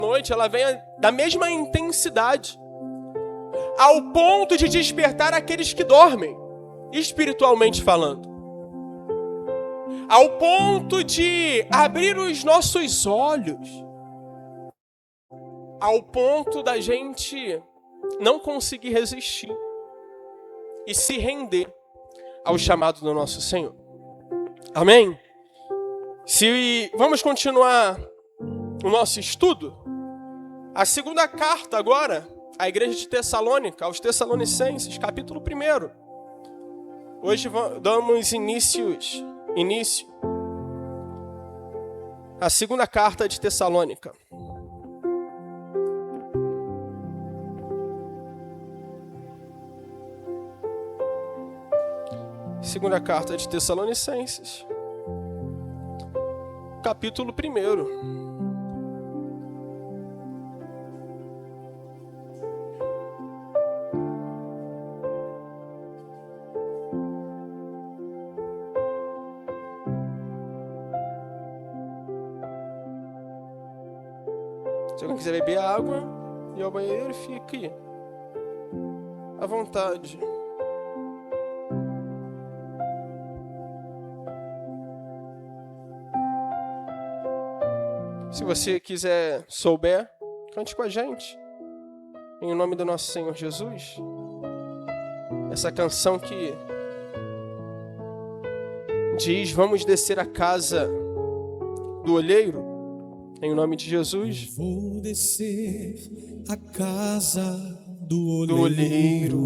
noite, ela vem da mesma intensidade, ao ponto de despertar aqueles que dormem, espiritualmente falando. Ao ponto de abrir os nossos olhos, ao ponto da gente não conseguir resistir e se render ao chamado do nosso Senhor. Amém? Vamos continuar o nosso estudo. A segunda carta agora, à igreja de Tessalônica, aos Tessalonicenses, capítulo 1. Hoje damos início à segunda carta de Tessalônica. Segunda carta de Tessalonicenses, capítulo 1. Se alguém quiser beber água e ir ao banheiro, fique à vontade. Se você souber, cante com a gente, em nome do nosso Senhor Jesus. Essa canção que diz: vamos descer a casa do olheiro, em nome de Jesus. Vou descer a casa do olheiro.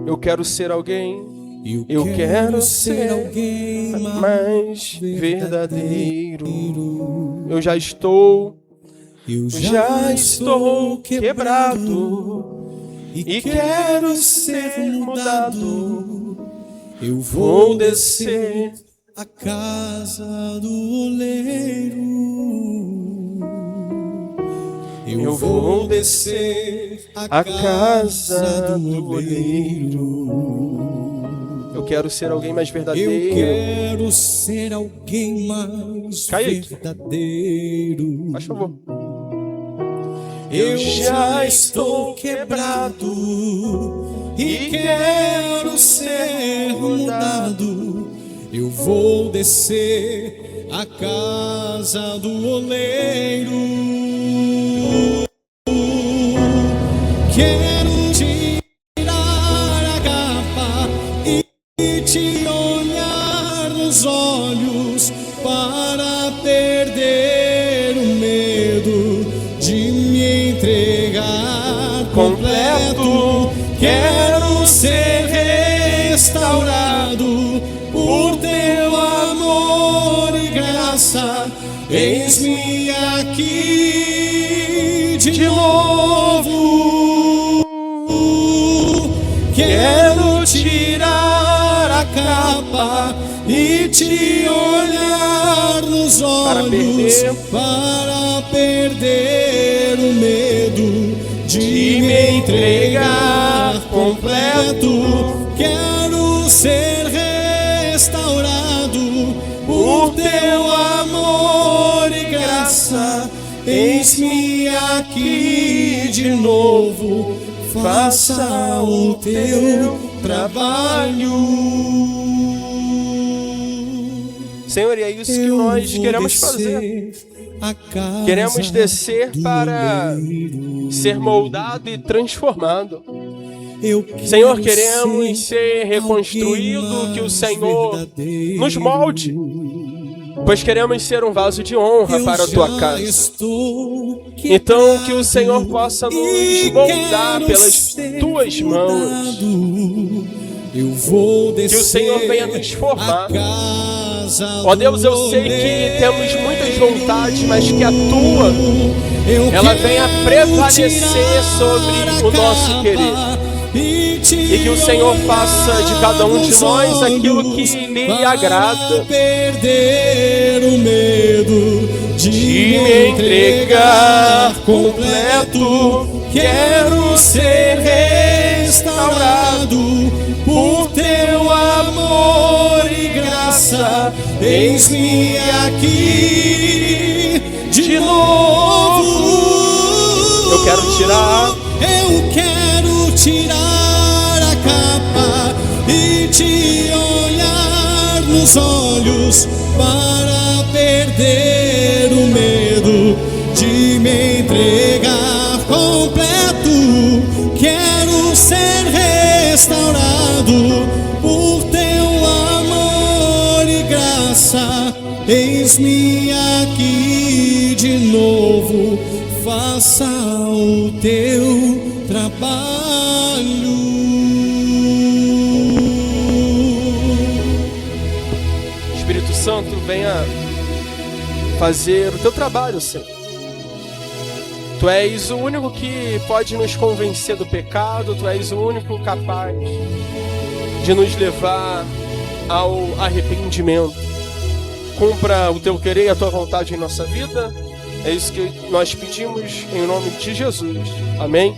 Eu quero ser alguém. Eu quero ser alguém mais verdadeiro. Eu já estou quebrado e quero ser mudado. Eu vou descer a casa do oleiro. Eu vou descer a casa do oleiro. Eu quero ser alguém mais verdadeiro. Eu quero ser alguém mais verdadeiro. Faz favor. Eu já estou quebrado e quero ser mudado. Eu vou descer a casa do oleiro. Quero tirar a capa e te olhar nos olhos para perder o medo de me entregar completo. Quero ser restaurado por teu amor e graça. Eis-me aqui de novo. Quero tirar a capa e te olhar nos olhos para perder o medo de me entregar completo. Quero ser restaurado por teu amor e graça. Eis-me aqui de novo. Faça o teu trabalho. Senhor, e é isso que nós queremos fazer. Queremos descer para ser moldado e transformado. Senhor, queremos ser reconstruído, que o Senhor nos molde, pois queremos ser um vaso de honra para a tua casa. Então, que o Senhor possa nos moldar pelas tuas mãos. Que o Senhor venha nos formar. Ó Deus, eu sei que temos muitas vontades, mas que a tua, ela venha prevalecer sobre o nosso querer. E que o Senhor faça de cada um de nós aquilo que lhe agrada. Perder o medo de me entregar completo. Quero ser restaurado por teu amor e graça. Eis-me aqui de novo. quero tirar a capa e te olhar nos olhos para perder o medo de me entregar completo. Quero ser restaurado por teu amor e graça. Eis-me aqui de novo, faça o teu trabalho. Espírito Santo, venha fazer o teu trabalho, Senhor. Tu és o único que pode nos convencer do pecado, Tu és o único capaz de nos levar ao arrependimento. Cumpra o Teu querer e a Tua vontade em nossa vida. É isso que nós pedimos em nome de Jesus. Amém?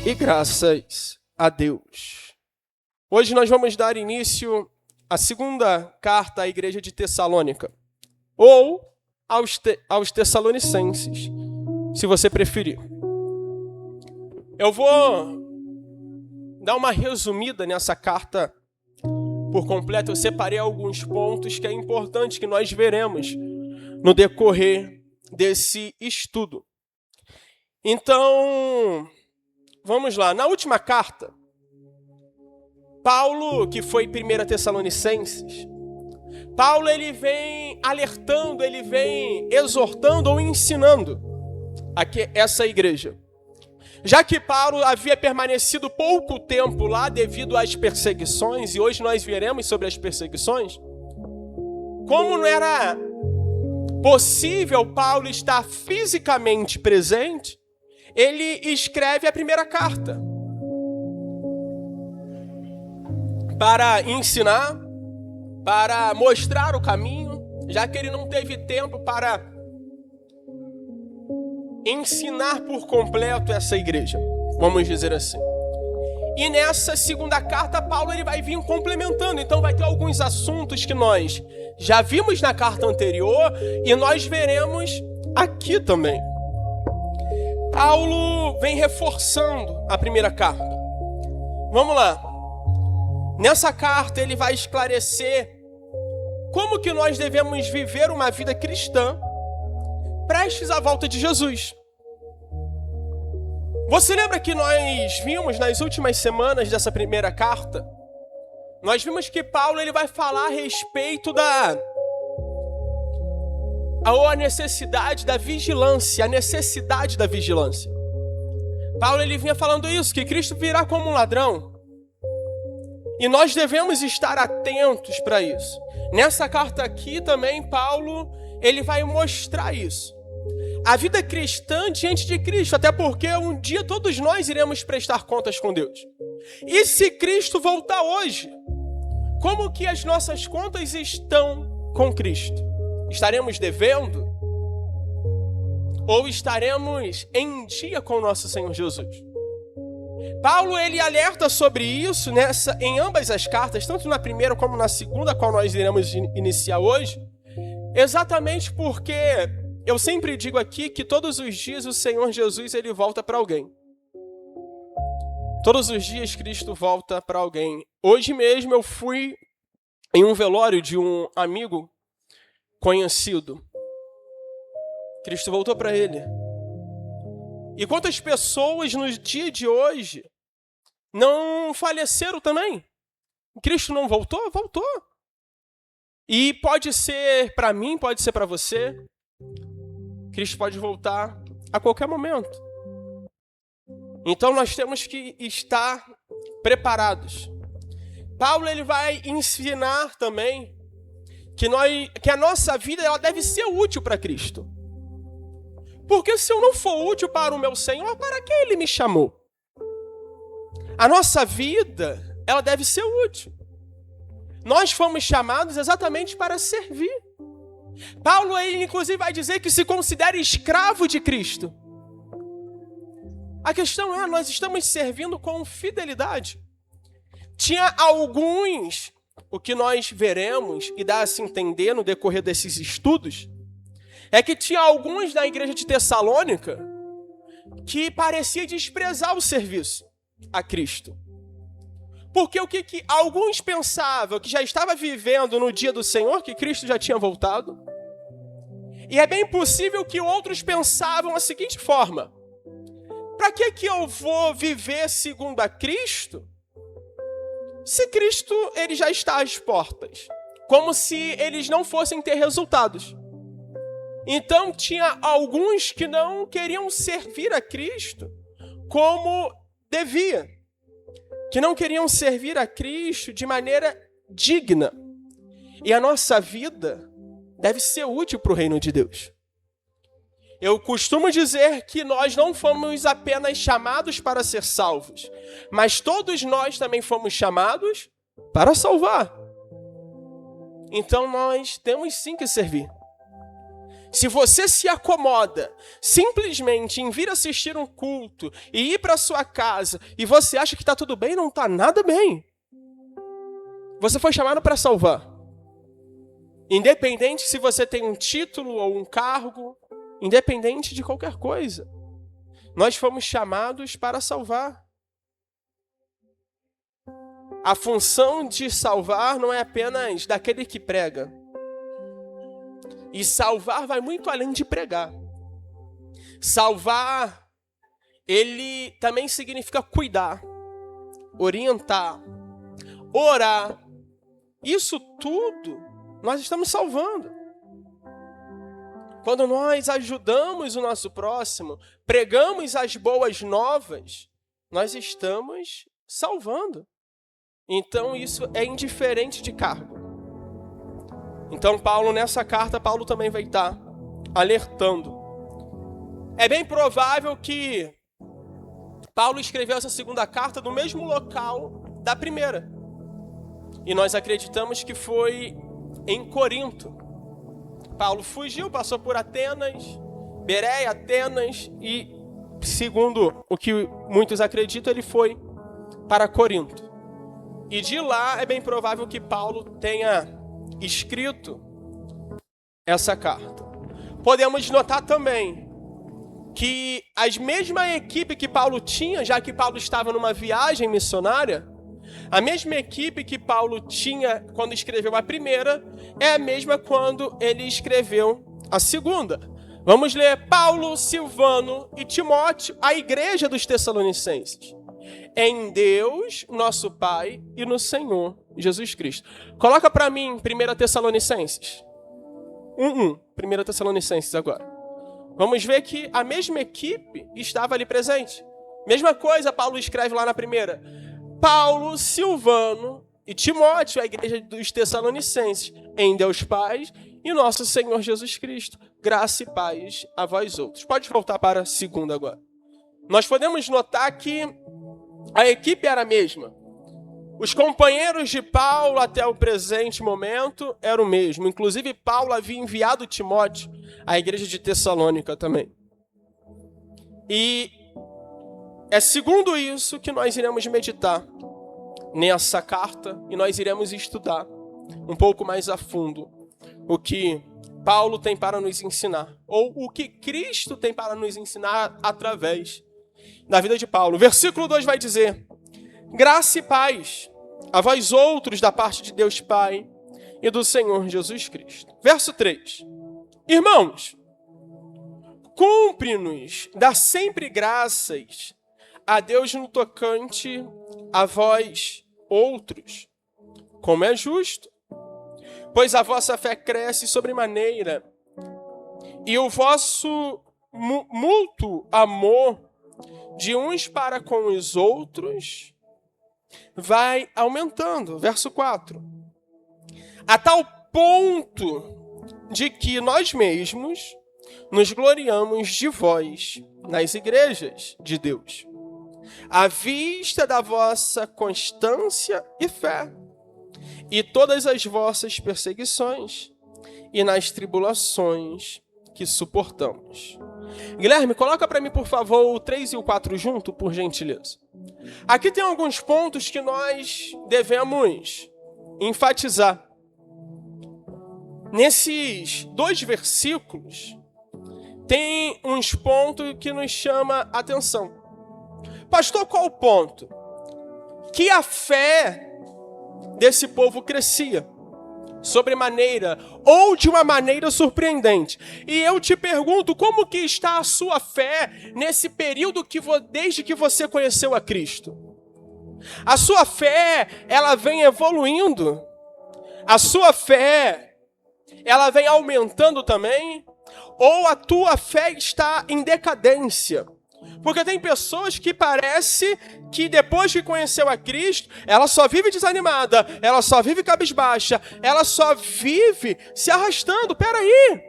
E graças a Deus. Hoje nós vamos dar início à segunda carta à igreja de Tessalônica, ou aos Tessalonicenses, se você preferir. Eu vou dar uma resumida nessa carta por completo. Eu separei alguns pontos que é importante que nós veremos no decorrer desse estudo. Então, vamos lá. Na última carta, Paulo, que foi 1 Tessalonicenses, Paulo ele vem alertando, ele vem exortando ou ensinando essa igreja. Já que Paulo havia permanecido pouco tempo lá devido às perseguições, e hoje nós veremos sobre as perseguições, como não era possível Paulo estar fisicamente presente, ele escreve a primeira carta para ensinar, para mostrar o caminho, já que ele não teve tempo para ensinar por completo essa igreja, vamos dizer assim. E nessa segunda carta, Paulo ele vai vir complementando. Então vai ter alguns assuntos que nós já vimos na carta anterior e nós veremos aqui também. Paulo vem reforçando a primeira carta. Vamos lá. Nessa carta ele vai esclarecer como que nós devemos viver uma vida cristã prestes à volta de Jesus. Você lembra que nós vimos nas últimas semanas dessa primeira carta? Nós vimos que Paulo ele vai falar a respeito da necessidade da vigilância, a necessidade da vigilância. Paulo ele vinha falando isso, que Cristo virá como um ladrão. E nós devemos estar atentos para isso. Nessa carta aqui também, Paulo ele vai mostrar isso. A vida cristã diante de Cristo, até porque um dia todos nós iremos prestar contas com Deus. E se Cristo voltar hoje, como que as nossas contas estão com Cristo? Estaremos devendo? Ou estaremos em dia com o nosso Senhor Jesus? Paulo ele alerta sobre isso em ambas as cartas, tanto na primeira como na segunda, a qual nós iremos iniciar hoje, exatamente porque eu sempre digo aqui que todos os dias o Senhor Jesus ele volta para alguém. Todos os dias Cristo volta para alguém. Hoje mesmo eu fui em um velório de um amigo conhecido. Cristo voltou para ele. E quantas pessoas no dia de hoje não faleceram também? Cristo não voltou? Voltou. E pode ser para mim, pode ser para você. Cristo pode voltar a qualquer momento. Então nós temos que estar preparados. Paulo ele vai ensinar também que a nossa vida ela deve ser útil para Cristo. Porque se eu não for útil para o meu Senhor, para que Ele me chamou? A nossa vida, ela deve ser útil. Nós fomos chamados exatamente para servir. Paulo, ele inclusive vai dizer que se considera escravo de Cristo. A questão é, nós estamos servindo com fidelidade. Tinha alguns, o que nós veremos e dá a se entender no decorrer desses estudos, é que tinha alguns da igreja de Tessalônica que parecia desprezar o serviço a Cristo. Porque o que alguns pensavam que já estava vivendo no dia do Senhor, que Cristo já tinha voltado. E é bem possível que outros pensavam a seguinte forma: para que eu vou viver segundo a Cristo, se Cristo ele já está às portas? Como se eles não fossem ter resultados. Então tinha alguns que não queriam servir a Cristo como devia. Que não queriam servir a Cristo de maneira digna. E a nossa vida deve ser útil para o reino de Deus. Eu costumo dizer que nós não fomos apenas chamados para ser salvos, mas todos nós também fomos chamados para salvar. Então nós temos sim que servir. Se você se acomoda simplesmente em vir assistir um culto e ir para sua casa e você acha que está tudo bem, não está nada bem. Você foi chamado para salvar. Independente se você tem um título ou um cargo, independente de qualquer coisa. Nós fomos chamados para salvar. A função de salvar não é apenas daquele que prega. E salvar vai muito além de pregar. Salvar, ele também significa cuidar, orientar, orar. Isso tudo nós estamos salvando. Quando nós ajudamos o nosso próximo, pregamos as boas novas, nós estamos salvando. Então isso é indiferente de cargo. Então Paulo, nessa carta, Paulo também vai estar alertando. É bem provável que Paulo escreveu essa segunda carta no mesmo local da primeira. E nós acreditamos que foi em Corinto. Paulo fugiu, passou por Atenas, Bereia, Atenas e, segundo o que muitos acreditam, ele foi para Corinto. E de lá é bem provável que Paulo tenha escrito essa carta. Podemos notar também que a mesma equipe que Paulo tinha, já que Paulo estava numa viagem missionária, a mesma equipe que Paulo tinha quando escreveu a primeira, é a mesma quando ele escreveu a segunda. Vamos ler: Paulo, Silvano e Timóteo, a igreja dos Tessalonicenses, em Deus, nosso Pai, e no Senhor Jesus Cristo. Coloca para mim 1 Tessalonicenses 1:1. 1 Tessalonicenses agora. Vamos ver que a mesma equipe estava ali presente. Mesma coisa Paulo escreve lá na primeira. Paulo, Silvano e Timóteo, a igreja dos Tessalonicenses, em Deus Pai e nosso Senhor Jesus Cristo. Graça e paz a vós outros. Pode voltar para a segunda agora. Nós podemos notar que a equipe era a mesma. Os companheiros de Paulo até o presente momento eram o mesmo. Inclusive, Paulo havia enviado Timóteo à igreja de Tessalônica também. E é segundo isso que nós iremos meditar nessa carta e nós iremos estudar um pouco mais a fundo o que Paulo tem para nos ensinar, ou o que Cristo tem para nos ensinar através da vida de Paulo. Versículo 2 vai dizer: graça e paz a vós outros da parte de Deus Pai e do Senhor Jesus Cristo. Verso 3. Irmãos, cumpre-nos dar sempre graças a Deus no tocante a vós outros, como é justo, pois a vossa fé cresce sobremaneira e o vosso mútuo amor de uns para com os outros vai aumentando. Verso 4. A tal ponto de que nós mesmos nos gloriamos de vós nas igrejas de Deus, à vista da vossa constância e fé, e todas as vossas perseguições, e nas tribulações que suportamos. Guilherme, coloca para mim, por favor, o 3 e o 4 junto, por gentileza. Aqui tem alguns pontos que nós devemos enfatizar. Nesses dois versículos, tem uns pontos que nos chama a atenção. Pastor, qual o ponto? Que a fé desse povo crescia sobremaneira ou de uma maneira surpreendente. E eu te pergunto, como que está a sua fé nesse período desde que você conheceu a Cristo? A sua fé, ela vem evoluindo? A sua fé, ela vem aumentando também? Ou a tua fé está em decadência? Porque tem pessoas que parece que depois que conheceu a Cristo, ela só vive desanimada, ela só vive cabisbaixa, ela só vive se arrastando. Peraí,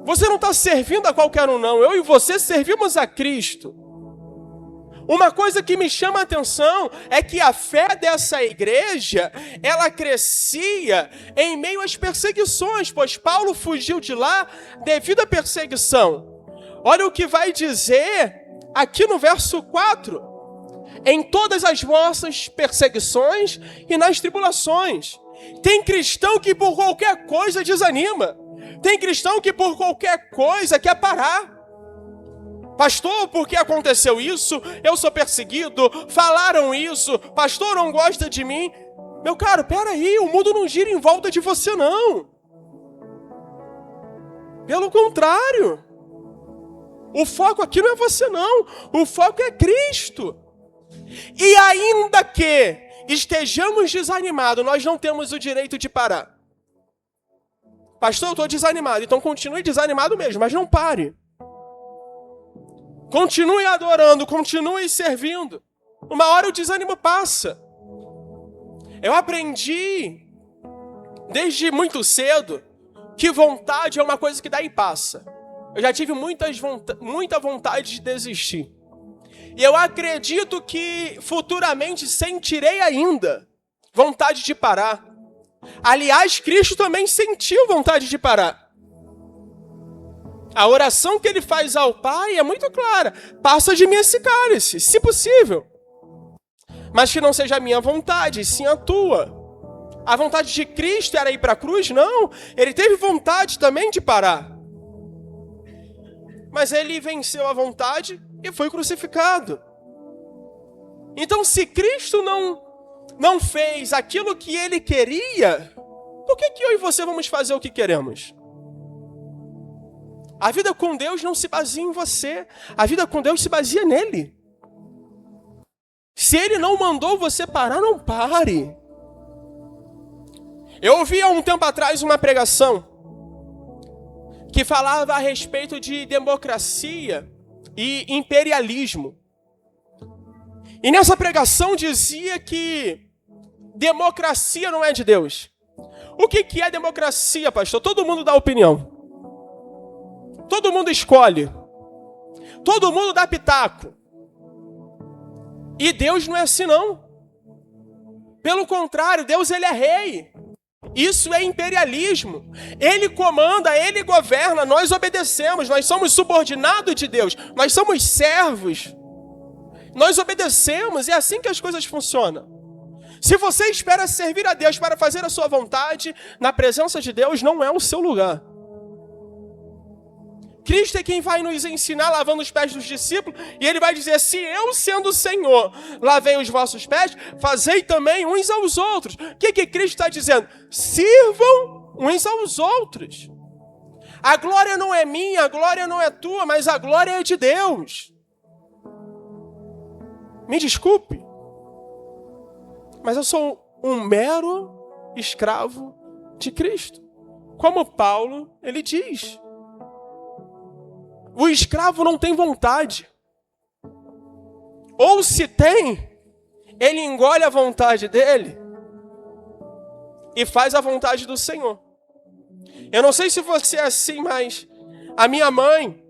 você não está servindo a qualquer um não, eu e você servimos a Cristo. Uma coisa que me chama a atenção é que a fé dessa igreja, ela crescia em meio às perseguições, pois Paulo fugiu de lá devido à perseguição. Olha o que vai dizer aqui no verso 4. Em todas as vossas perseguições e nas tribulações. Tem cristão que por qualquer coisa desanima. Tem cristão que por qualquer coisa quer parar. Pastor, por que aconteceu isso? Eu sou perseguido, falaram isso, pastor não gosta de mim. Meu caro, peraí, o mundo não gira em volta de você não. Pelo contrário. O foco aqui não é você não, o foco é Cristo. E ainda que estejamos desanimados, nós não temos o direito de parar. Pastor, eu estou desanimado, então continue desanimado mesmo, mas não pare. Continue adorando, continue servindo. Uma hora o desânimo passa. Eu aprendi desde muito cedo que vontade é uma coisa que dá e passa. Eu já tive muita vontade de desistir. E eu acredito que futuramente sentirei ainda vontade de parar. Aliás, Cristo também sentiu vontade de parar. A oração que ele faz ao Pai é muito clara. Passa de mim esse cálice, se possível. Mas que não seja a minha vontade, sim a tua. A vontade de Cristo era ir para a cruz? Não. Ele teve vontade também de parar. Mas ele venceu a vontade e foi crucificado. Então, se Cristo não fez aquilo que ele queria, por que eu e você vamos fazer o que queremos? A vida com Deus não se baseia em você. A vida com Deus se baseia nele. Se ele não mandou você parar, não pare. Eu ouvi há um tempo atrás uma pregação que falava a respeito de democracia e imperialismo. E nessa pregação dizia que democracia não é de Deus. O que é democracia, pastor? Todo mundo dá opinião. Todo mundo escolhe. Todo mundo dá pitaco. E Deus não é assim não. Pelo contrário, Deus ele é rei. Isso é imperialismo. Ele comanda, ele governa, nós obedecemos, nós somos subordinados de Deus, nós somos servos. Nós obedecemos, é assim que as coisas funcionam. Se você espera servir a Deus para fazer a sua vontade, na presença de Deus não é o seu lugar. Cristo é quem vai nos ensinar lavando os pés dos discípulos, e ele vai dizer, se eu sendo o Senhor lavei os vossos pés, fazei também uns aos outros. O que Cristo está dizendo? Sirvam uns aos outros. A glória não é minha, a glória não é tua, mas a glória é de Deus. Me desculpe, mas eu sou um mero escravo de Cristo. Como Paulo, ele diz. O escravo não tem vontade. Ou se tem, ele engole a vontade dele e faz a vontade do Senhor. Eu não sei se você é assim, mas a minha mãe,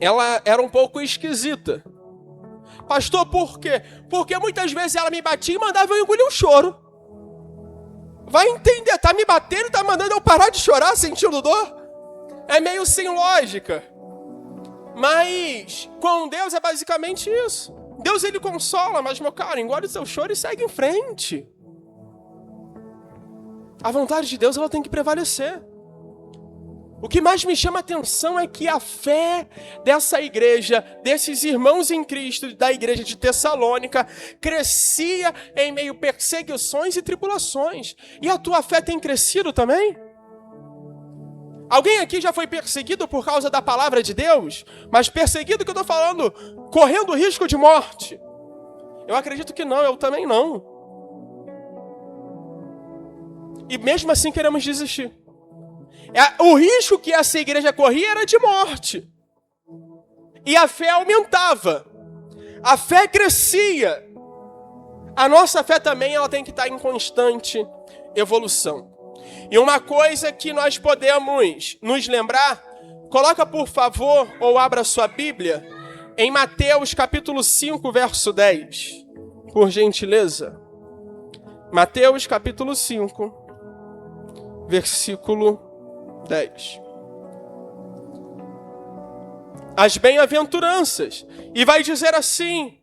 ela era um pouco esquisita. Pastor, por quê? Porque muitas vezes ela me batia e mandava eu engolir o choro. Vai entender, tá me batendo, tá mandando eu parar de chorar sentindo dor? É meio sem lógica. Mas com Deus é basicamente isso. Deus ele consola, mas meu caro, engole o seu choro e segue em frente. A vontade de Deus ela tem que prevalecer. O que mais me chama a atenção é que a fé dessa igreja, desses irmãos em Cristo, da igreja de Tessalônica, crescia em meio a perseguições e tribulações. E a tua fé tem crescido também? Alguém aqui já foi perseguido por causa da palavra de Deus? Mas perseguido que eu estou falando, correndo risco de morte? Eu acredito que não, eu também não. E mesmo assim queremos desistir. O risco que essa igreja corria era de morte. E a fé aumentava. A fé crescia. A nossa fé também ela tem que estar em constante evolução. E uma coisa que nós podemos nos lembrar, coloca por favor, ou abra sua Bíblia, em Mateus capítulo 5, verso 10. Por gentileza. Mateus capítulo 5, versículo 10. As bem-aventuranças. E vai dizer assim: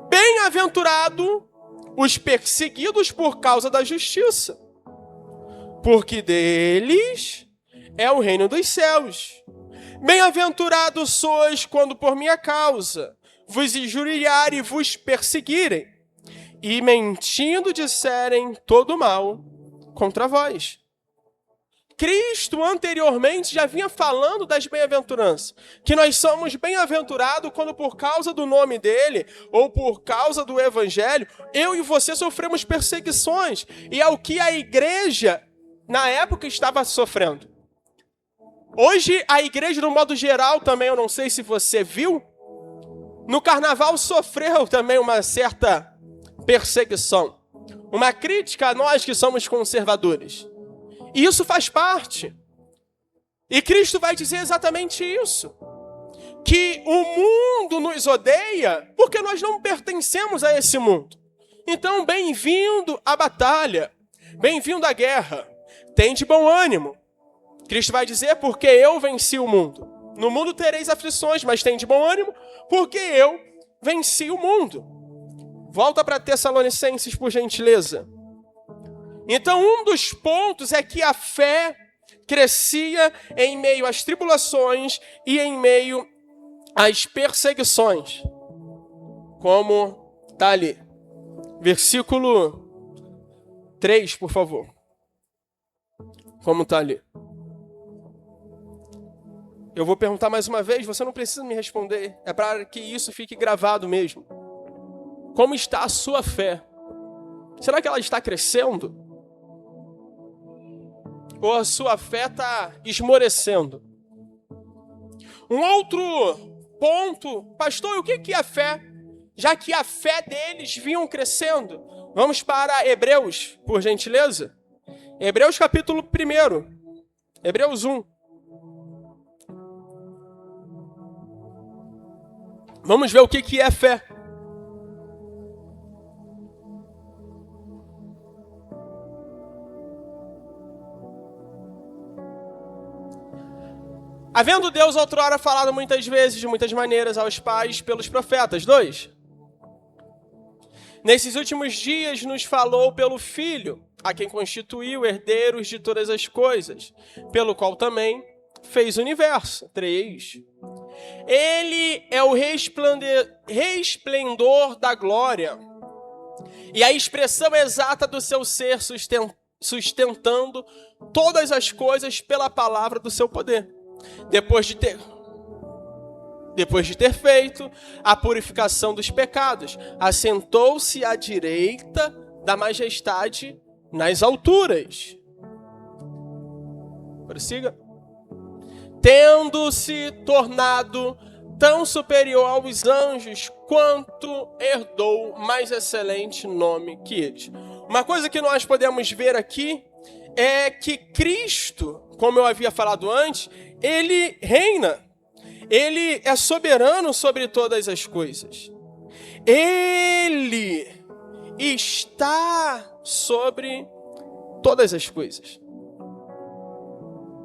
bem-aventurado os perseguidos por causa da justiça, porque deles é o reino dos céus. Bem-aventurados sois quando por minha causa vos injuriarem e vos perseguirem, e mentindo disserem todo mal contra vós. Cristo anteriormente já vinha falando das bem-aventuranças, que nós somos bem-aventurados quando por causa do nome dele, ou por causa do evangelho, eu e você sofremos perseguições, e é o que a igreja na época estava sofrendo. Hoje a igreja, no modo geral, também, eu não sei se você viu, no carnaval sofreu também uma certa perseguição, uma crítica a nós que somos conservadores. E isso faz parte. E Cristo vai dizer exatamente isso. Que o mundo nos odeia porque nós não pertencemos a esse mundo. Então, bem-vindo à batalha. Bem-vindo à guerra. Tem de bom ânimo. Cristo vai dizer, porque eu venci o mundo. No mundo tereis aflições, mas tem de bom ânimo, porque eu venci o mundo. Volta para Tessalonicenses, por gentileza. Então, um dos pontos é que a fé crescia em meio às tribulações e em meio às perseguições. Como está ali. Versículo 3, por favor. Como está ali. Eu vou perguntar mais uma vez, você não precisa me responder. É para que isso fique gravado mesmo. Como está a sua fé? Será que ela está crescendo? Ou a sua fé está esmorecendo? Um outro ponto, pastor, o que é a fé? Já que a fé deles vinham crescendo. Vamos para Hebreus, por gentileza. Hebreus capítulo 1. Hebreus 1. Vamos ver o que é fé. Havendo Deus outrora falado muitas vezes, de muitas maneiras, aos pais pelos profetas. 2. Nesses últimos dias nos falou pelo Filho, a quem constituiu herdeiros de todas as coisas, pelo qual também fez o universo. 3. Ele é o resplendor da glória e a expressão exata do seu ser, sustentando todas as coisas pela palavra do seu poder. Depois de ter feito a purificação dos pecados, assentou-se à direita da majestade nas alturas. Prossiga. Tendo-se tornado tão superior aos anjos, quanto herdou mais excelente nome que eles. Uma coisa que nós podemos ver aqui é que Cristo, como eu havia falado antes, ele reina. Ele é soberano sobre todas as coisas. Ele está sobre todas as coisas.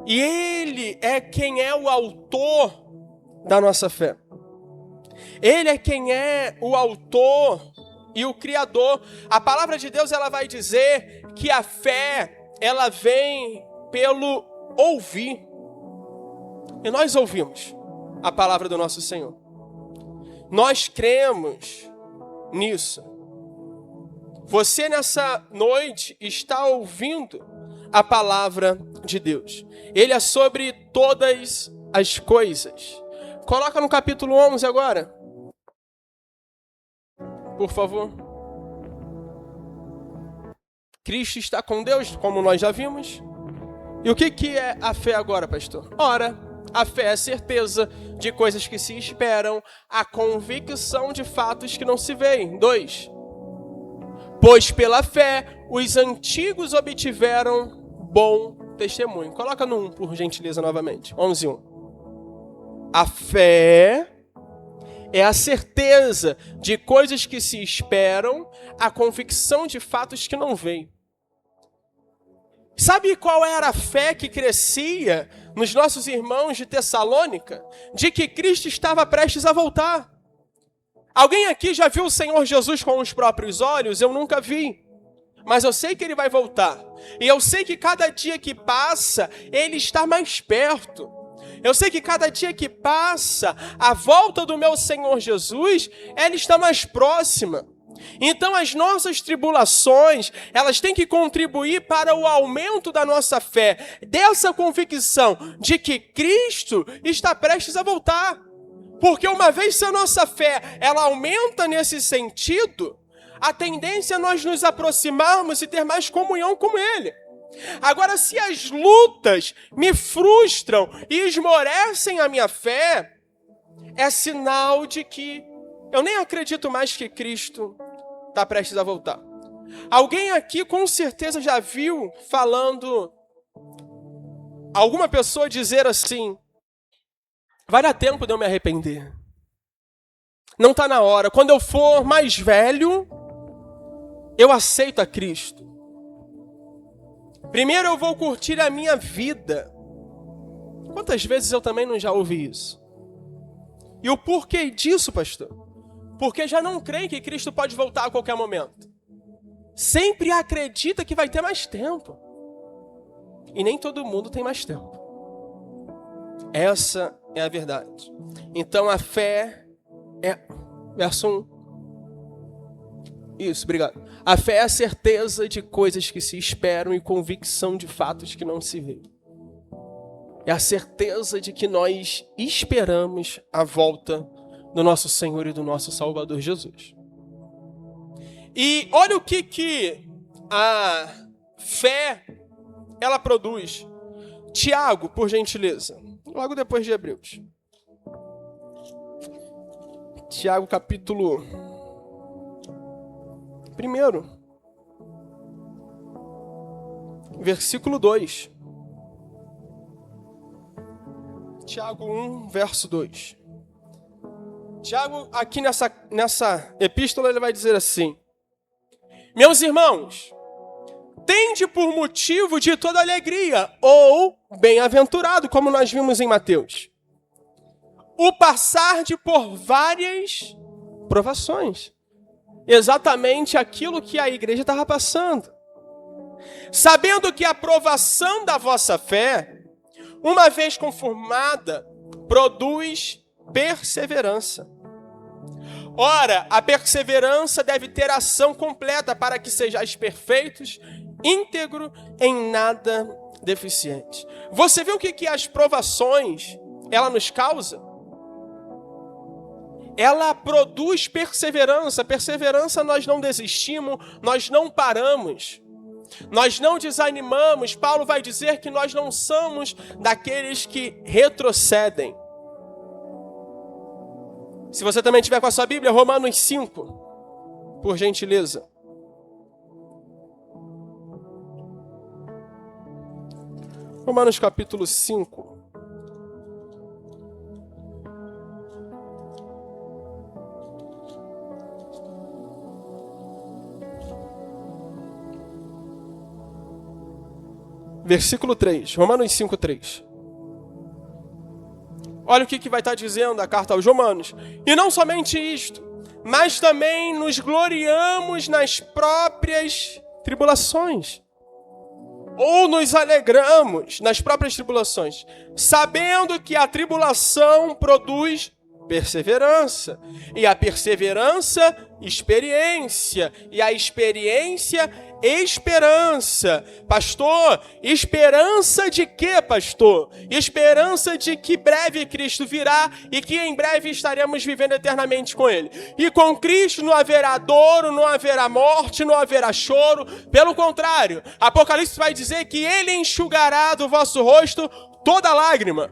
E Ele é quem é o autor da nossa fé. Ele é quem é o autor e o criador. A palavra de Deus, ela vai dizer que a fé, ela vem pelo ouvir. E nós ouvimos a palavra do nosso Senhor. Nós cremos nisso. Você nessa noite está ouvindo a palavra de Deus. Ele é sobre todas as coisas. Coloca no capítulo 11 agora. Por favor. Cristo está com Deus, como nós já vimos. E o que é a fé agora, pastor? Ora, a fé é a certeza de coisas que se esperam, a convicção de fatos que não se veem. 2. Pois pela fé, os antigos obtiveram bom testemunho. Coloca no 1, por gentileza, novamente. 11:1. A fé é a certeza de coisas que se esperam, a convicção de fatos que não veem. Sabe qual era a fé que crescia nos nossos irmãos de Tessalônica? De que Cristo estava prestes a voltar. Alguém aqui já viu o Senhor Jesus com os próprios olhos? Eu nunca vi. Mas eu sei que Ele vai voltar. E eu sei que cada dia que passa, Ele está mais perto. Eu sei que cada dia que passa, a volta do meu Senhor Jesus, ela está mais próxima. Então as nossas tribulações, elas têm que contribuir para o aumento da nossa fé, dessa convicção de que Cristo está prestes a voltar. Porque uma vez que a nossa fé, ela aumenta nesse sentido, a tendência é nós nos aproximarmos e ter mais comunhão com Ele. Agora, se as lutas me frustram e esmorecem a minha fé, é sinal de que eu nem acredito mais que Cristo está prestes a voltar. Alguém aqui com certeza já viu falando, alguma pessoa dizer assim, vai dar tempo de eu me arrepender. Não está na hora. Quando eu for mais velho, eu aceito a Cristo. Primeiro eu vou curtir a minha vida. Quantas vezes eu também não já ouvi isso? E o porquê disso, pastor? Porque já não creem que Cristo pode voltar a qualquer momento. Sempre acredita que vai ter mais tempo. E nem todo mundo tem mais tempo. Essa é a verdade. Então a fé é... Verso 1. Isso, obrigado. A fé é a certeza de coisas que se esperam e convicção de fatos que não se veem. É a certeza de que nós esperamos a volta do nosso Senhor e do nosso Salvador Jesus. E olha o que a fé ela produz. Tiago, por gentileza. Logo depois de Hebreus. Tiago, capítulo 1. Versículo 2. Tiago 1, verso 2. Tiago, aqui nessa epístola, ele vai dizer assim: meus irmãos, tende por motivo de toda alegria, ou bem-aventurado, como nós vimos em Mateus, o passarde por várias provações. Exatamente aquilo que a igreja estava passando. Sabendo que a provação da vossa fé, uma vez confirmada, produz perseverança. Ora, a perseverança deve ter ação completa para que sejais perfeitos, íntegro, em nada deficiente. Você viu o que as provações ela nos causa? Ela produz perseverança. Perseverança, nós não desistimos, nós não paramos. Nós não desanimamos. Paulo vai dizer que nós não somos daqueles que retrocedem. Se você também tiver com a sua Bíblia, Romanos 5, por gentileza. Romanos capítulo 5. Versículo 3, Romanos 5, 3. Olha o que vai estar dizendo a carta aos Romanos. E não somente isto, mas também nos gloriamos nas próprias tribulações. ou nos alegramos nas próprias tribulações, sabendo que a tribulação produz perseverança, e a perseverança, experiência, e a experiência, esperança. Pastor, esperança de quê, pastor? Esperança de que breve Cristo virá e que em breve estaremos vivendo eternamente com Ele. E com Cristo não haverá dor, não haverá morte, não haverá choro. Pelo contrário, Apocalipse vai dizer que Ele enxugará do vosso rosto toda lágrima.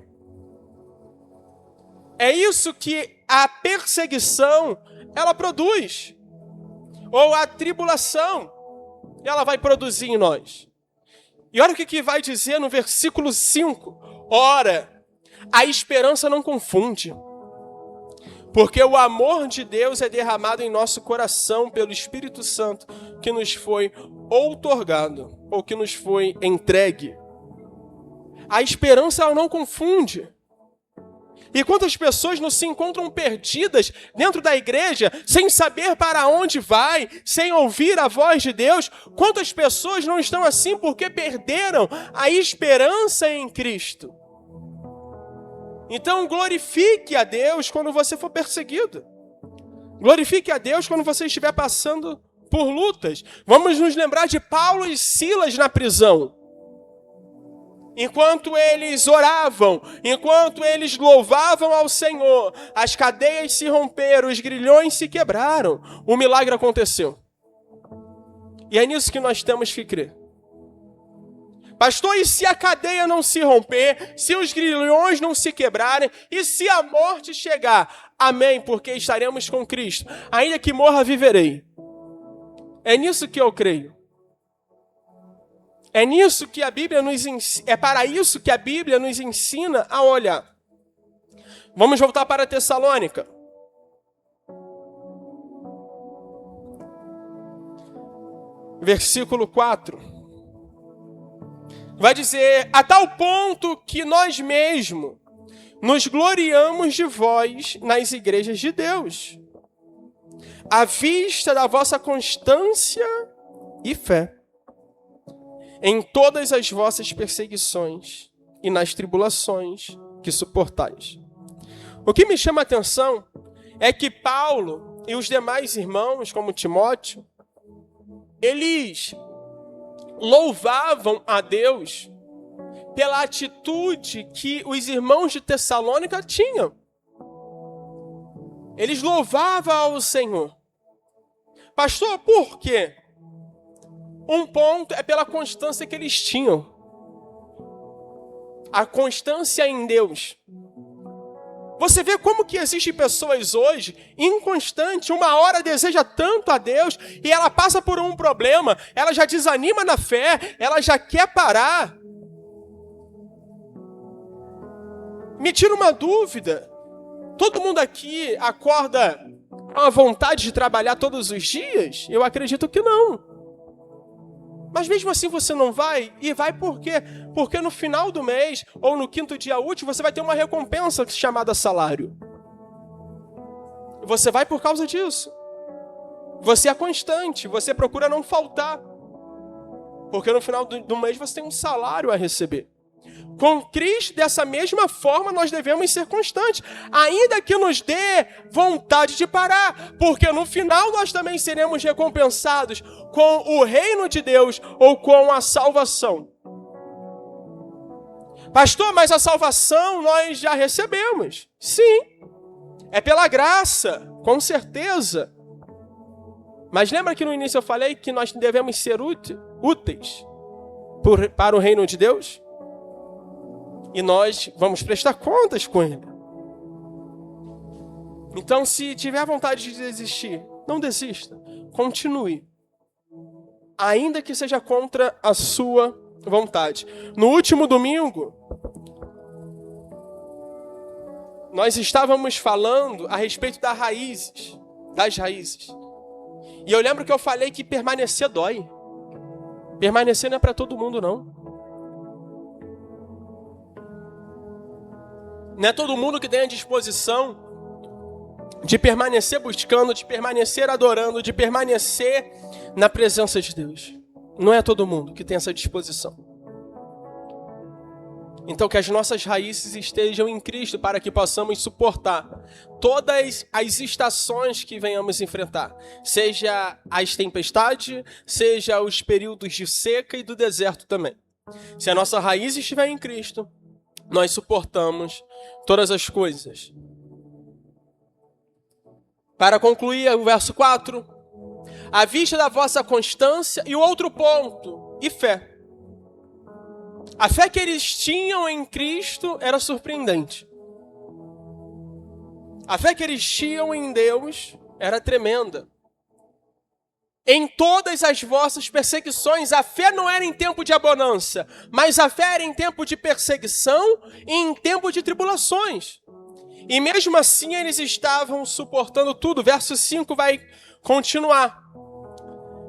É isso que a perseguição, ela produz. Ou a tribulação, ela vai produzir em nós. E olha o que vai dizer no versículo 5. Ora, a esperança não confunde, porque o amor de Deus é derramado em nosso coração pelo Espírito Santo que nos foi outorgado, ou que nos foi entregue. A esperança, ela não confunde. E quantas pessoas não se encontram perdidas dentro da igreja, sem saber para onde vai, sem ouvir a voz de Deus? Quantas pessoas não estão assim porque perderam a esperança em Cristo? Então glorifique a Deus quando você for perseguido. Glorifique a Deus quando você estiver passando por lutas. Vamos nos lembrar de Paulo e Silas na prisão. Enquanto eles oravam, enquanto eles louvavam ao Senhor, as cadeias se romperam, os grilhões se quebraram, o milagre aconteceu. E é nisso que nós temos que crer. Pastor, e se a cadeia não se romper, se os grilhões não se quebrarem, e se a morte chegar? Amém, porque estaremos com Cristo. Ainda que morra, viverei. É nisso que eu creio. É nisso que a Bíblia nos ensina, é para isso que a Bíblia nos ensina a olhar. Vamos voltar para Tessalônica. Versículo 4. Vai dizer: a tal ponto que nós mesmos nos gloriamos de vós nas igrejas de Deus, à vista da vossa constância e fé, em todas as vossas perseguições e nas tribulações que suportais. O que me chama a atenção é que Paulo e os demais irmãos, como Timóteo, eles louvavam a Deus pela atitude que os irmãos de Tessalônica tinham. Eles louvavam ao Senhor. Pastor, por quê? Um ponto é pela constância que eles tinham. A constância em Deus. Você vê como que existem pessoas hoje inconstantes, uma hora deseja tanto a Deus e ela passa por um problema, ela já desanima na fé, ela já quer parar. Me tira uma dúvida. Todo mundo aqui acorda com a vontade de trabalhar todos os dias? Eu acredito que não. Mas mesmo assim você não vai? E vai por quê? Porque no final do mês, ou no 5º dia útil, você vai ter uma recompensa chamada salário. Você vai por causa disso. Você é constante, você procura não faltar. Porque no final do mês você tem um salário a receber. Com Cristo, dessa mesma forma, nós devemos ser constantes, ainda que nos dê vontade de parar, porque no final nós também seremos recompensados com o reino de Deus ou com a salvação. Pastor, mas a salvação nós já recebemos. Sim, é pela graça, com certeza. Mas lembra que no início eu falei que nós devemos ser úteis para o reino de Deus? E nós vamos prestar contas com Ele. Então, se tiver vontade de desistir, não desista. Continue. Ainda que seja contra a sua vontade. No último domingo, nós estávamos falando a respeito das raízes. E eu lembro que eu falei que permanecer dói. Permanecer não é para todo mundo, não. Não é todo mundo que tem a disposição de permanecer buscando, de permanecer adorando, de permanecer na presença de Deus. Não é todo mundo que tem essa disposição. Então que as nossas raízes estejam em Cristo para que possamos suportar todas as estações que venhamos enfrentar. Seja as tempestades, seja os períodos de seca e do deserto também. Se a nossa raiz estiver em Cristo, nós suportamos todas as coisas. Para concluir, o verso 4. À vista da vossa constância, e o outro ponto, e fé. A fé que eles tinham em Cristo era surpreendente. A fé que eles tinham em Deus era tremenda. Em todas as vossas perseguições, a fé não era em tempo de abundância, mas a fé era em tempo de perseguição e em tempo de tribulações. E mesmo assim eles estavam suportando tudo. Verso 5 vai continuar.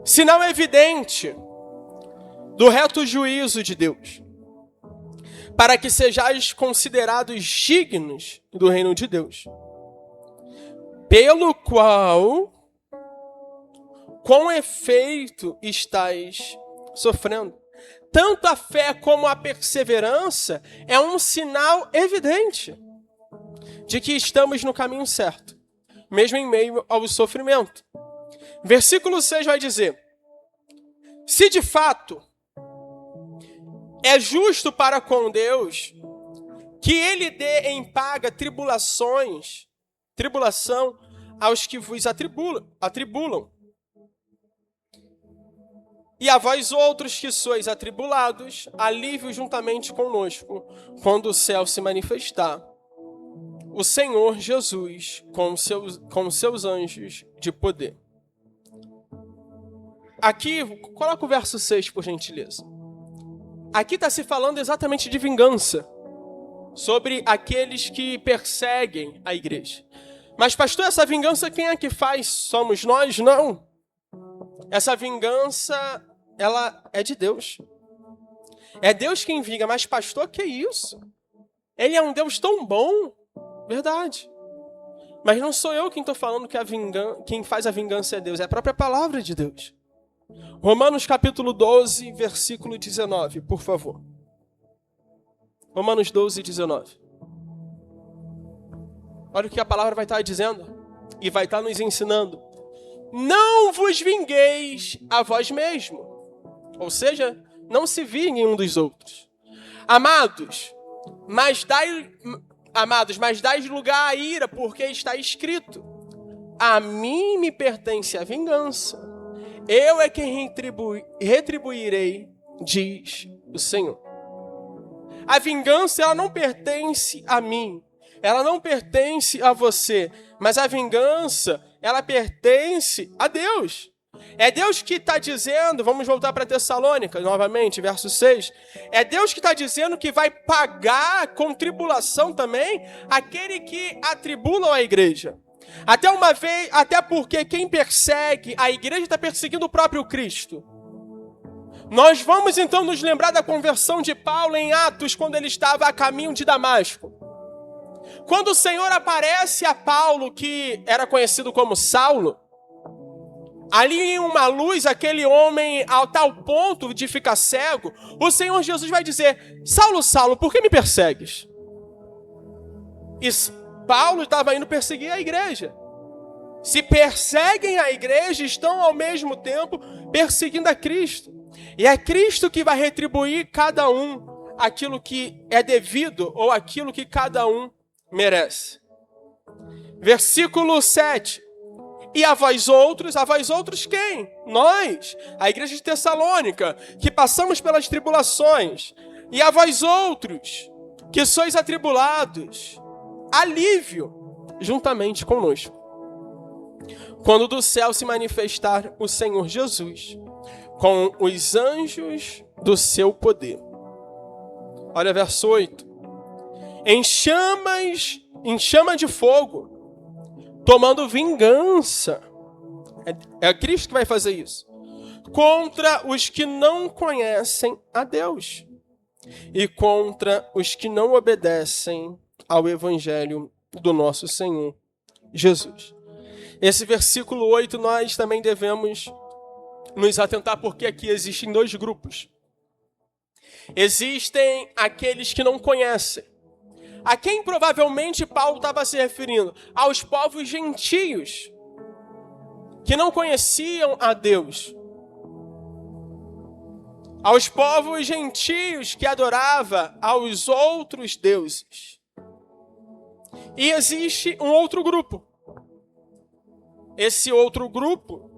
Sinal evidente do reto juízo de Deus, para que sejais considerados dignos do reino de Deus, pelo qual, com efeito, estáis sofrendo. Tanto a fé como a perseverança é um sinal evidente de que estamos no caminho certo, mesmo em meio ao sofrimento. Versículo 6 vai dizer: se de fato é justo para com Deus que ele dê em paga tribulação aos que vos atribulam. E a vós outros que sois atribulados, alívio juntamente conosco, quando o céu se manifestar, o Senhor Jesus com seus anjos de poder. Aqui, coloca o verso 6, por gentileza. Aqui está se falando exatamente de vingança, sobre aqueles que perseguem a igreja. Mas, pastor, essa vingança quem é que faz? Somos nós? Não. Essa vingança, ela é de Deus. É Deus quem vinga, mas, pastor, que isso? Ele é um Deus tão bom. Verdade. Mas não sou eu quem estou falando que quem faz a vingança é Deus, é a própria palavra de Deus. Romanos capítulo 12, versículo 19, por favor. Romanos 12, 19. Olha o que a palavra vai estar dizendo e vai estar nos ensinando. Não vos vingueis a vós mesmo. Ou seja, não se vinguem um dos outros. Amados, mas dai lugar à ira, porque está escrito: a mim me pertence a vingança. Eu é quem retribuirei, diz o Senhor. A vingança, ela não pertence a mim. Ela não pertence a você. Mas a vingança, ela pertence a Deus. É Deus que está dizendo, vamos voltar para Tessalônica, novamente, verso 6. É Deus que está dizendo que vai pagar com tribulação também aquele que atribulam a igreja. Até porque quem persegue a igreja está perseguindo o próprio Cristo. Nós vamos então nos lembrar da conversão de Paulo em Atos, quando ele estava a caminho de Damasco. Quando o Senhor aparece a Paulo, que era conhecido como Saulo, ali em uma luz, aquele homem ao tal ponto de ficar cego, o Senhor Jesus vai dizer: Saulo, Saulo, por que me persegues? E Paulo estava indo perseguir a igreja. Se perseguem a igreja, estão ao mesmo tempo perseguindo a Cristo. E é Cristo que vai retribuir cada um aquilo que é devido ou aquilo que cada um merece. Versículo 7. E a vós outros quem? Nós, a igreja de Tessalônica, que passamos pelas tribulações. E a vós outros, que sois atribulados, alívio juntamente conosco, quando do céu se manifestar o Senhor Jesus, com os anjos do seu poder. Olha verso 8. Em chama de fogo, tomando vingança. É Cristo que vai fazer isso. Contra os que não conhecem a Deus e contra os que não obedecem ao Evangelho do nosso Senhor Jesus. Esse versículo 8 nós também devemos nos atentar, porque aqui existem dois grupos. Existem aqueles que não conhecem. A quem provavelmente Paulo estava se referindo? Aos povos gentios, que não conheciam a Deus. Aos povos gentios que adoravam aos outros deuses. E existe um outro grupo. Esse outro grupo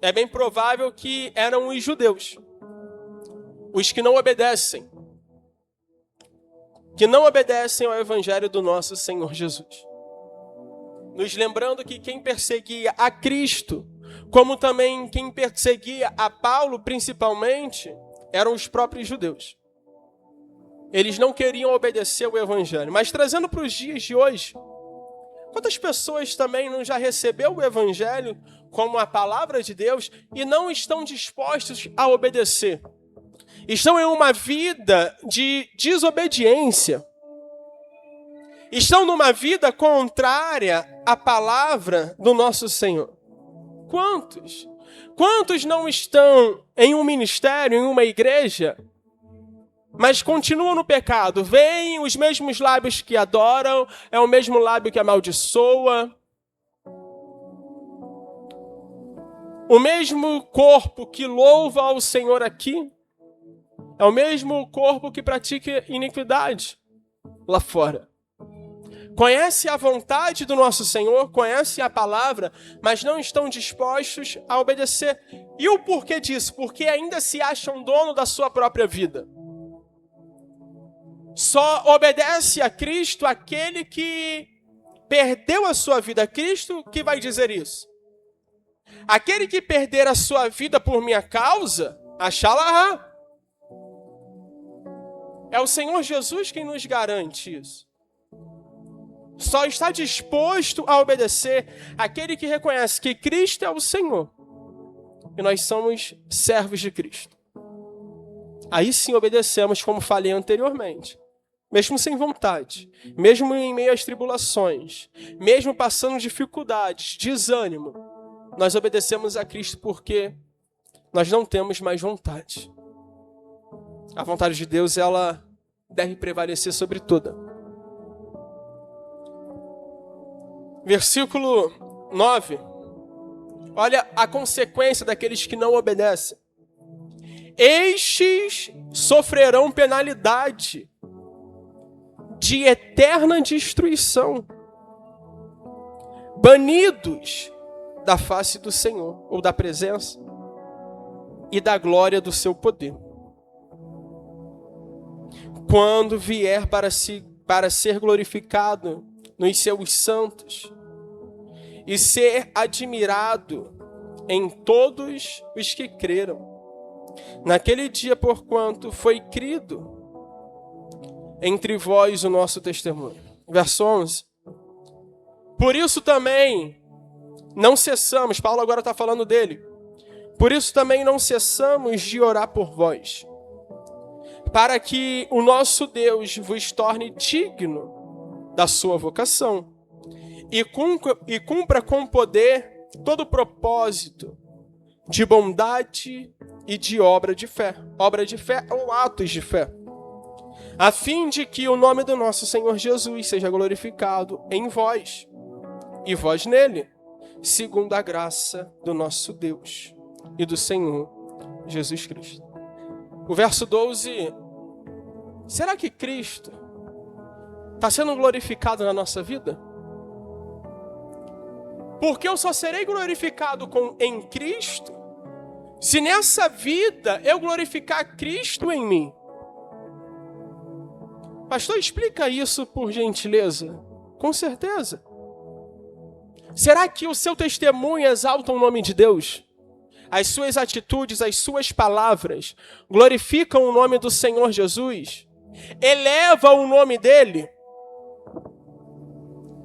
é bem provável que eram os judeus. Os que não obedecem. Que não obedecem ao evangelho do nosso Senhor Jesus. Nos lembrando que quem perseguia a Cristo, como também quem perseguia a Paulo principalmente, eram os próprios judeus. Eles não queriam obedecer ao evangelho. Mas trazendo para os dias de hoje, quantas pessoas também não já receberam o evangelho como a palavra de Deus e não estão dispostos a obedecer? Estão em uma vida de desobediência. Estão numa vida contrária à palavra do nosso Senhor. Quantos? Quantos não estão em um ministério, em uma igreja, mas continuam no pecado? Veem os mesmos lábios que adoram, é o mesmo lábio que amaldiçoa. O mesmo corpo que louva ao Senhor aqui, é o mesmo corpo que pratica iniquidade lá fora. Conhece a vontade do nosso Senhor, conhece a palavra, mas não estão dispostos a obedecer. E o porquê disso? Porque ainda se acham dono da sua própria vida. Só obedece a Cristo aquele que perdeu a sua vida. Cristo que vai dizer isso. Aquele que perder a sua vida por minha causa, achará. É o Senhor Jesus quem nos garante isso. Só está disposto a obedecer aquele que reconhece que Cristo é o Senhor. E nós somos servos de Cristo. Aí sim obedecemos, como falei anteriormente. Mesmo sem vontade, mesmo em meio às tribulações, mesmo passando dificuldades, desânimo, nós obedecemos a Cristo porque nós não temos mais vontade. A vontade de Deus, ela deve prevalecer sobre toda. Versículo 9. Olha a consequência daqueles que não obedecem. Estes sofrerão penalidade de eterna destruição, banidos da face do Senhor, ou da presença, e da glória do seu poder. Quando vier para ser glorificado nos seus santos, e ser admirado em todos os que creram. Naquele dia, porquanto foi crido entre vós o nosso testemunho. Verso 11. Por isso também não cessamos, Paulo agora está falando dele, por isso também não cessamos de orar por vós, para que o nosso Deus vos torne digno da sua vocação, e cumpra com poder todo o propósito de bondade e de obra de fé ou atos de fé, a fim de que o nome do nosso Senhor Jesus seja glorificado em vós, e vós nele, segundo a graça do nosso Deus e do Senhor Jesus Cristo. O verso 12, será que Cristo está sendo glorificado na nossa vida? Porque eu só serei glorificado em Cristo se nessa vida eu glorificar Cristo em mim. Pastor, explica isso por gentileza. Com certeza. Será que o seu testemunho exalta o nome de Deus? As suas atitudes, as suas palavras glorificam o nome do Senhor Jesus? Eleva o nome dele?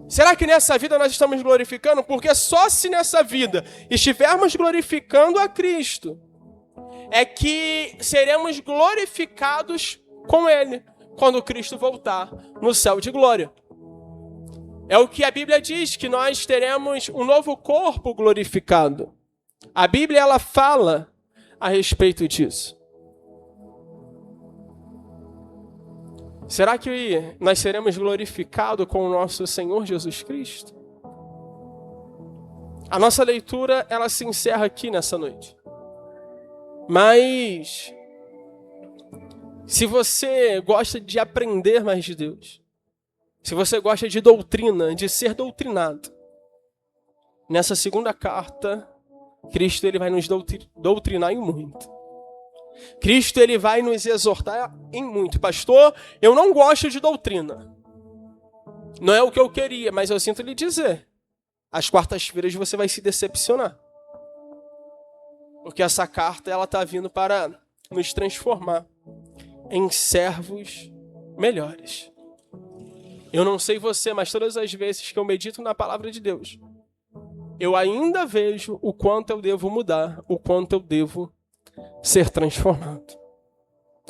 Será que nessa vida nós estamos glorificando? Porque só se nessa vida estivermos glorificando a Cristo, é que seremos glorificados com Ele, quando Cristo voltar no céu de glória. É o que a Bíblia diz, que nós teremos um novo corpo glorificado. A Bíblia, ela fala a respeito disso. Será que nós seremos glorificados com o nosso Senhor Jesus Cristo? A nossa leitura, ela se encerra aqui nessa noite. Mas, se você gosta de aprender mais de Deus, se você gosta de doutrina, de ser doutrinado, nessa segunda carta, Cristo ele vai nos doutrinar em muito. Cristo ele vai nos exortar em muito. Pastor, eu não gosto de doutrina. Não é o que eu queria, mas eu sinto lhe dizer. Às quartas-feiras você vai se decepcionar. Porque essa carta ela está vindo para nos transformar em servos melhores. Eu não sei você, mas todas as vezes que eu medito na palavra de Deus, eu ainda vejo o quanto eu devo mudar, o quanto eu devo ser transformado.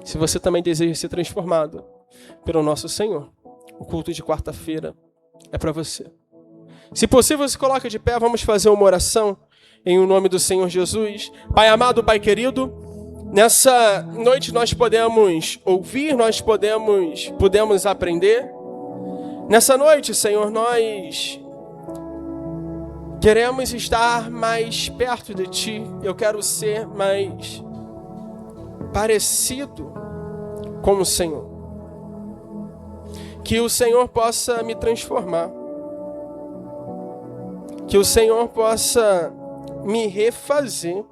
Se você também deseja ser transformado pelo nosso Senhor, o culto de quarta-feira é para você. Se possível, se coloca de pé, vamos fazer uma oração em nome do Senhor Jesus. Pai amado, Pai querido, nessa noite nós podemos ouvir, nós podemos aprender. Nessa noite, Senhor, nós queremos estar mais perto de Ti. Eu quero ser mais parecido com o Senhor. Que o Senhor possa me transformar. Que o Senhor possa me refazer.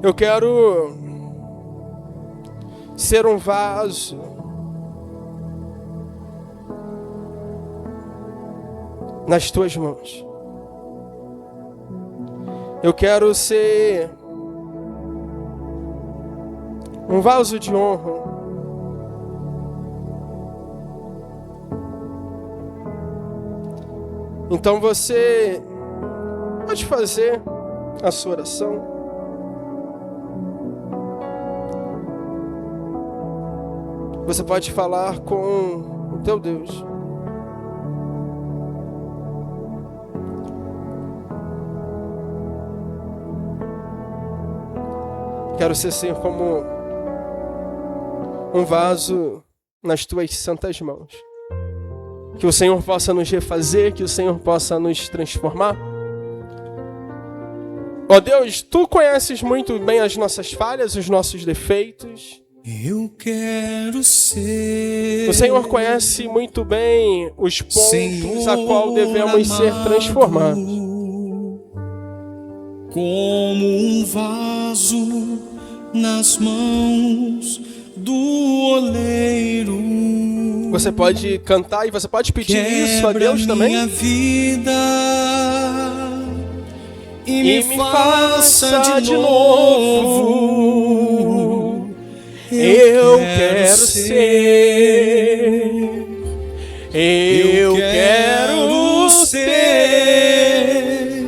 Eu quero ser um vaso nas Tuas mãos. Eu quero ser um vaso de honra. Então você pode fazer a sua oração. Você pode falar com o teu Deus. Quero ser assim como um vaso nas tuas santas mãos. Que o Senhor possa nos refazer, que o Senhor possa nos transformar. Ó Deus, Tu conheces muito bem as nossas falhas, os nossos defeitos. Eu quero ser. O Senhor conhece muito bem os pontos a qual devemos ser transformados. Como um vaso nas mãos do oleiro. Você pode cantar e você pode pedir isso a Deus também. Minha vida e me faça de novo. Eu quero ser. Eu quero ser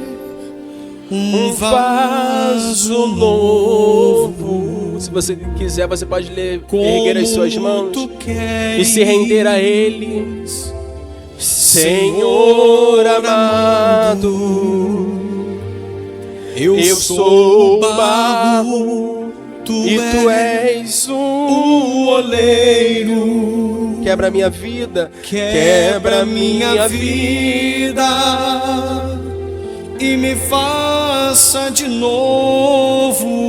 um vaso novo. Se você quiser, você pode erguer as suas mãos e se render a Ele. Senhor amado, eu sou o barro e Tu és o oleiro. Quebra minha vida, quebra minha vida e me faça de novo.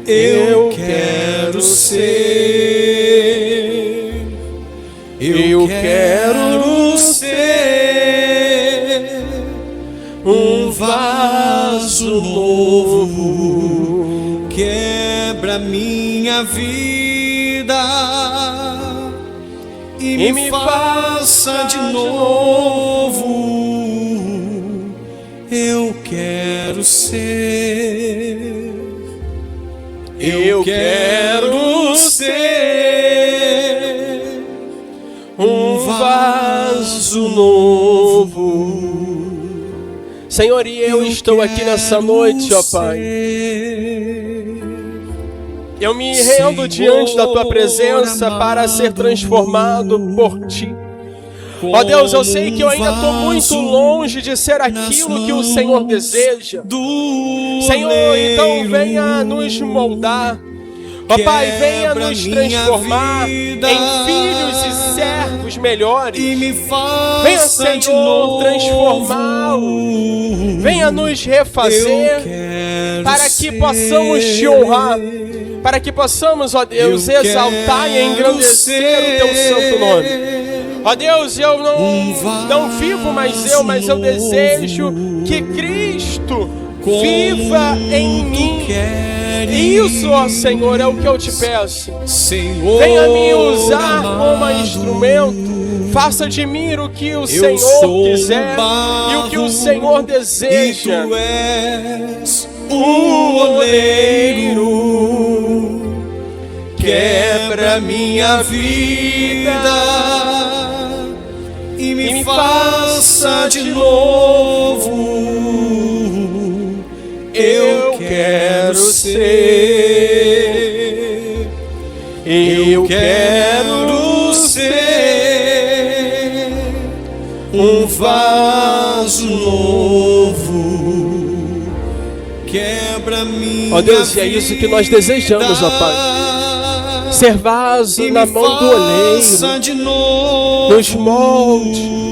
Eu quero ser. Eu quero ser um vaso novo. Quebra minha vida e me faça de novo. Eu quero ser. Eu quero ser um vaso novo. Senhor, e eu estou aqui nessa noite, ó Pai. Eu me rendo diante da Tua presença para ser transformado por Ti. Ó Deus, eu sei que eu ainda estou muito longe de ser aquilo que o Senhor deseja. Senhor, então venha nos moldar. Ó Pai, venha nos transformar em filhos e servos melhores. Venha, Senhor, transformá-lo. Venha nos refazer para que possamos te honrar, para que possamos, ó Deus, exaltar e engrandecer o teu santo nome. Ó Deus, eu não vivo mais eu, mas eu desejo que Cristo viva em mim. Isso, ó Senhor, é o que eu te peço. Venha me usar como instrumento. Faça de mim o que o Senhor quiser e o que o Senhor deseja. Tu és o oleiro, quebra minha vida e me faça de novo. Eu quero ser, eu quero ser um vaso novo, quebra minha vida. Ó Deus, e é isso que nós desejamos, ó Pai. Ser vaso na mão do oleiro, nos molde.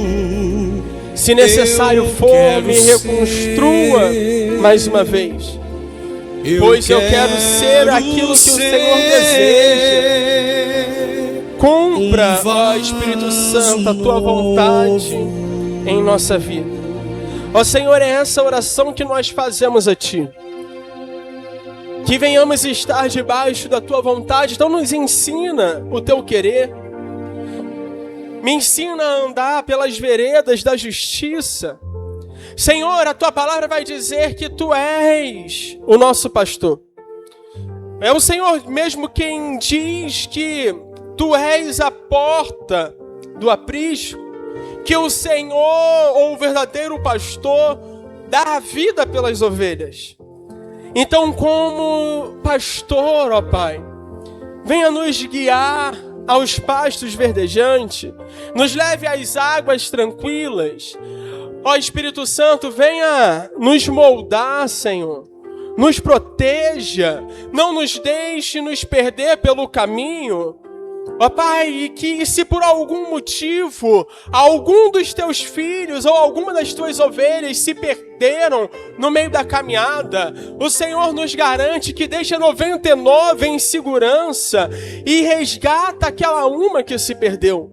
Se necessário for, me reconstrua mais uma vez. Pois eu quero ser aquilo que o Senhor deseja. Cumpra, ó Espírito Santo, a tua vontade em nossa vida. Ó Senhor, é essa oração que nós fazemos a Ti. Que venhamos estar debaixo da tua vontade. Então nos ensina o teu querer. Me ensina a andar pelas veredas da justiça. Senhor, a tua palavra vai dizer que tu és o nosso pastor. É o Senhor mesmo quem diz que tu és a porta do aprisco, que o Senhor, ou o verdadeiro pastor, dá a vida pelas ovelhas. Então, como pastor, ó Pai, venha nos guiar aos pastos verdejantes, nos leve às águas tranquilas. Ó Espírito Santo, venha nos moldar, Senhor. Nos proteja, não nos deixe nos perder pelo caminho. Ó Pai, e que se por algum motivo algum dos teus filhos ou alguma das tuas ovelhas se perderam no meio da caminhada, o Senhor nos garante que deixa 99 em segurança e resgata aquela uma que se perdeu.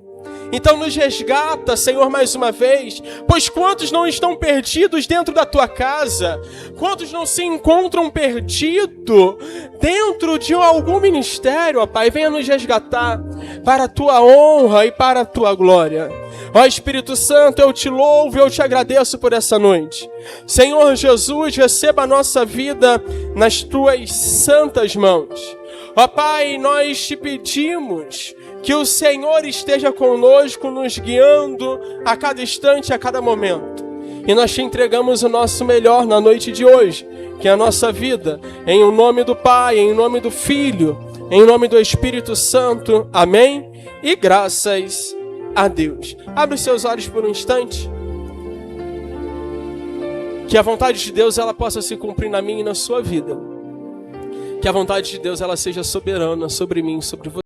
Então nos resgata, Senhor, mais uma vez, pois quantos não estão perdidos dentro da tua casa? Quantos não se encontram perdidos dentro de algum ministério, ó Pai? Venha nos resgatar para a tua honra e para a tua glória. Ó Espírito Santo, eu te louvo e eu te agradeço por essa noite. Senhor Jesus, receba a nossa vida nas tuas santas mãos. Ó Pai, nós te pedimos que o Senhor esteja conosco, nos guiando a cada instante, a cada momento. E nós te entregamos o nosso melhor na noite de hoje, que é a nossa vida. Em nome do Pai, em nome do Filho, em nome do Espírito Santo. Amém? E graças a Deus. Abre os seus olhos por um instante. Que a vontade de Deus ela possa se cumprir na minha e na sua vida. Que a vontade de Deus ela seja soberana sobre mim, sobre você.